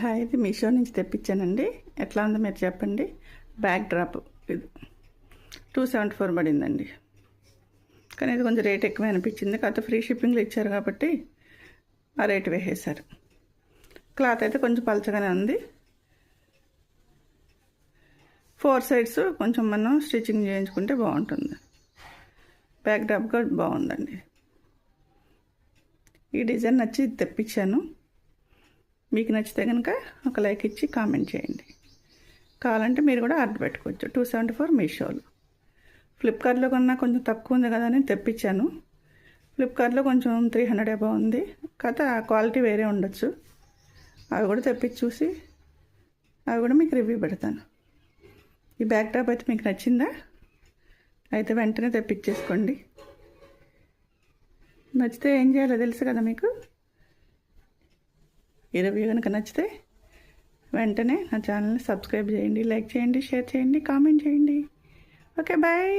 Hi, ఇది మీషో నుంచి తెప్పించానండి. ఎట్లా ఉందో మీరు చెప్పండి. బ్యాక్ డ్రాప్ ఇది 274 పడిందండి. కానీ ఇది కొంచెం రేట్ ఎక్కువ అనిపించింది. కాకపోతే ఫ్రీ షిప్పింగ్లో ఇచ్చారు కాబట్టి ఆ రేటు వేసేశారు. క్లాత్ అయితే కొంచెం పలచగానే ఉంది. 4 సైడ్స్ కొంచెం మనం స్టిచ్చింగ్ చేయించుకుంటే బాగుంటుంది. బ్యాక్ డ్రాప్ కూడా బాగుందండి. ఈ డిజైన్ నచ్చి తెప్పించాను. మీకు నచ్చితే కనుక ఒక లైక్ ఇచ్చి కామెంట్ చేయండి. కావాలంటే మీరు కూడా ఆర్డర్ పెట్టుకోవచ్చు. 274 మీషోలో. ఫ్లిప్కార్ట్లో కన్నా కొంచెం తక్కువ ఉంది కదా అని తెప్పించాను. ఫ్లిప్కార్ట్లో కొంచెం 300 బాగుంది. కాకపోతే ఆ క్వాలిటీ వేరే ఉండొచ్చు. అవి కూడా తెప్పించి చూసి అవి కూడా మీకు రివ్యూ పెడతాను. ఈ బ్యాక్ డ్రాప్ అయితే మీకు నచ్చిందా? అయితే వెంటనే తెప్పించేసుకోండి. నచ్చితే ఏం చేయాలో తెలుసు కదా మీకు. ఈ రివ్యూ కనుక నచ్చితే వెంటనే నా ఛానల్ని సబ్స్క్రైబ్ చేయండి, లైక్ చేయండి, షేర్ చేయండి, కామెంట్ చేయండి. Okay, bye.